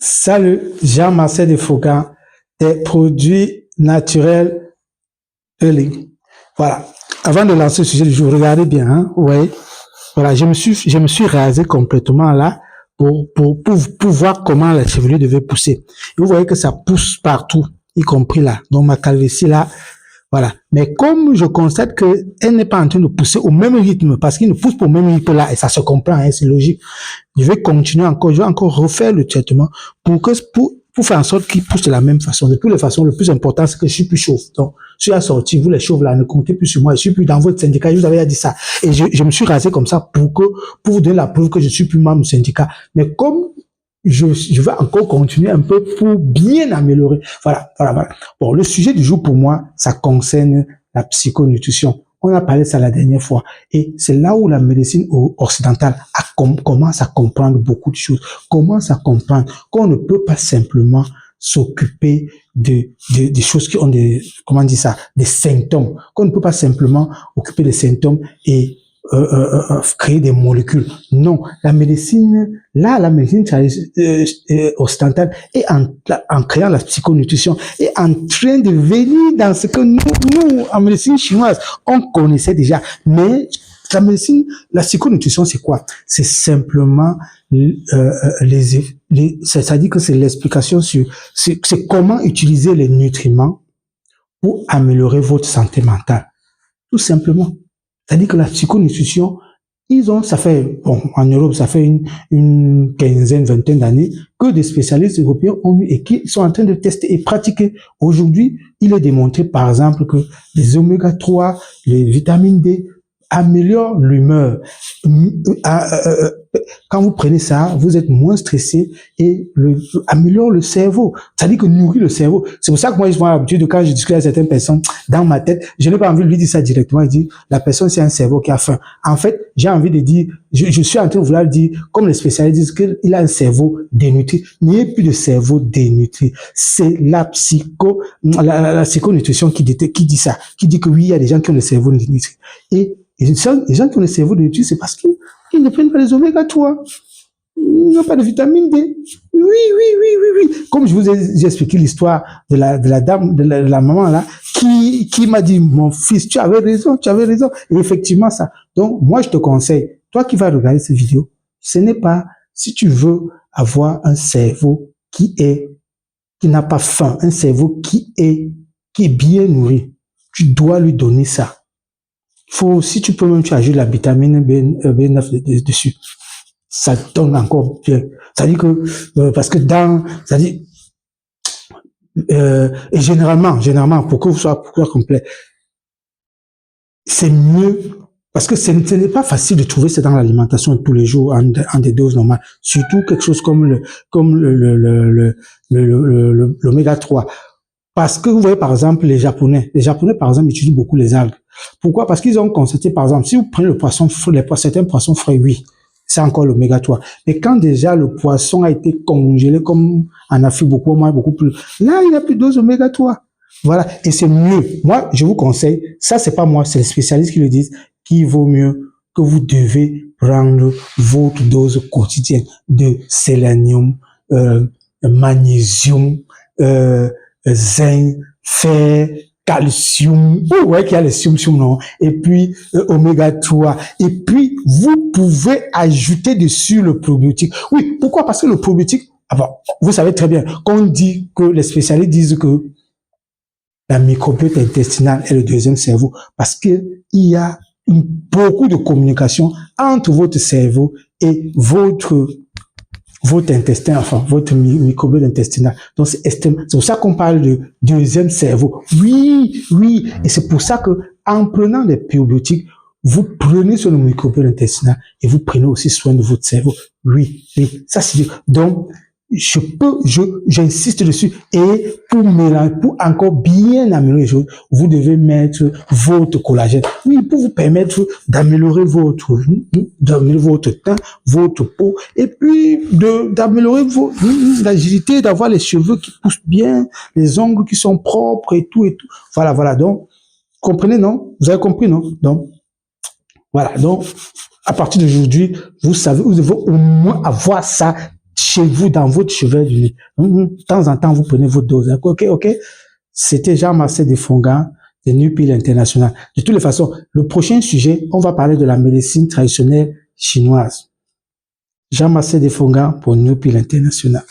Salut, Jean-Marcel Defoucault, des produits naturels Euling. Voilà. Avant de lancer le sujet du jour, regardez bien, hein, vous voyez. Voilà, je me suis rasé complètement là pour voir comment la chevelure devait pousser. Et vous voyez que ça pousse partout, y compris là. Donc ma calvitie là, voilà. Mais comme je constate qu'elle n'est pas en train de pousser au même rythme, parce qu'il ne pousse pas au même rythme là, et ça se comprend, hein, c'est logique. Je vais continuer encore, je vais encore refaire le traitement pour faire en sorte qu'il pousse de la même façon. De toutes les façons, le plus important, c'est que je suis plus chauve. Donc, je suis assorti, vous les chauves là, ne comptez plus sur moi, je suis plus dans votre syndicat, je vous avais dit ça. Et je me suis rasé comme ça pour vous donner la preuve que je suis plus membre du syndicat. Mais comme je vais encore continuer un peu pour bien améliorer. Voilà. Bon, le sujet du jour pour moi, ça concerne la psychonutrition. On a parlé de ça la dernière fois. Et c'est là où la médecine occidentale commence à comprendre beaucoup de choses. Commence à comprendre qu'on ne peut pas simplement s'occuper des choses qui ont des symptômes. Qu'on ne peut pas simplement occuper des symptômes et créer des molécules. Non, la médecine occidentale est en créant la psychonutrition, est en train de venir dans ce que nous, en médecine chinoise, on connaissait déjà. Mais la psychonutrition, c'est quoi? C'est simplement c'est-à-dire que c'est l'explication c'est comment utiliser les nutriments pour améliorer votre santé mentale. Tout simplement. C'est-à-dire que la psychonutrition, en Europe, ça fait une quinzaine, vingtaine d'années que des spécialistes européens ont eu et qui sont en train de tester et pratiquer. Aujourd'hui, il est démontré, par exemple, que les oméga 3, les vitamines D améliorent l'humeur. Quand vous prenez ça, vous êtes moins stressé et améliore le cerveau. C'est-à-dire que nourrit le cerveau. C'est pour ça que moi, je vois l'habitude de quand je discute avec certaines personnes, dans ma tête, je n'ai pas envie de lui dire ça directement. Je dis, la personne, c'est un cerveau qui a faim. En fait, j'ai envie de dire, je suis en train de vouloir dire, comme les spécialistes disent qu'il a un cerveau dénutri. Il n'y a plus de cerveau dénutri. C'est la psychonutrition qui dit ça. Qui dit que oui, il y a des gens qui ont le cerveau dénutri. Et les gens qui ont le cerveau dénutri, c'est parce qu'ils ne prennent pas les oméga 3. Ils n'ont pas de vitamine D. Oui. Comme je vous ai expliqué l'histoire de la dame, de la maman là, qui m'a dit, mon fils, tu avais raison. Et effectivement, ça. Donc, moi, je te conseille, toi qui vas regarder cette vidéo, ce n'est pas, si tu veux avoir un cerveau qui n'a pas faim, un cerveau qui est bien nourri, tu dois lui donner ça. Si tu peux même, tu ajoutes la vitamine B9 dessus. Ça donne encore bien. C'est-à-dire que, parce que et généralement, pour que vous soyez complet, c'est mieux, parce que ce n'est pas facile de trouver ça dans l'alimentation tous les jours en des doses normales. Surtout quelque chose comme l'oméga 3. Parce que vous voyez, par exemple, les Japonais, par exemple, utilisent beaucoup les algues. Pourquoi? Parce qu'ils ont constaté, par exemple, si vous prenez le poisson, certains poissons frais, oui, c'est encore l'oméga 3. Mais quand déjà le poisson a été congelé, comme en Afrique, beaucoup plus, là, il n'y a plus de dose oméga 3. Voilà. Et c'est mieux. Moi, je vous conseille, ça, c'est pas moi, c'est les spécialistes qui le disent, qu'il vaut mieux que vous devez prendre votre dose quotidienne de sélénium, magnésium, zinc, fer, calcium, ouais, qu'il y a le cium, non, et puis oméga 3, et puis vous pouvez ajouter dessus le probiotique. Oui, pourquoi? Parce que le probiotique, vous savez très bien, qu'on dit que les spécialistes disent que la microbiote intestinale est le deuxième cerveau, parce que il y a beaucoup de communication entre votre cerveau et votre intestin, enfin, votre microbiote intestinal. Donc, c'est pour ça qu'on parle de deuxième cerveau. Oui. Et c'est pour ça que, en prenant des probiotiques, vous prenez sur le microbiote intestinal et vous prenez aussi soin de votre cerveau. Oui. Ça, c'est, donc, j'insiste dessus. Et pour encore bien améliorer les choses, vous devez mettre votre collagène. Oui, pour vous permettre d'améliorer votre teint, votre peau, et puis d'améliorer l'agilité, d'avoir les cheveux qui poussent bien, les ongles qui sont propres et tout. Voilà. Donc, comprenez, non? Vous avez compris, non? Donc, voilà. Donc, à partir d'aujourd'hui, vous savez, vous devez au moins avoir ça chez vous, dans votre chevet du nez. De temps en temps, vous prenez votre dose. Ok, ok. C'était Jean-Marcel Defonga de Nupil International. De toutes les façons, le prochain sujet, on va parler de la médecine traditionnelle chinoise. Jean-Marcel Defonga pour Nupil International.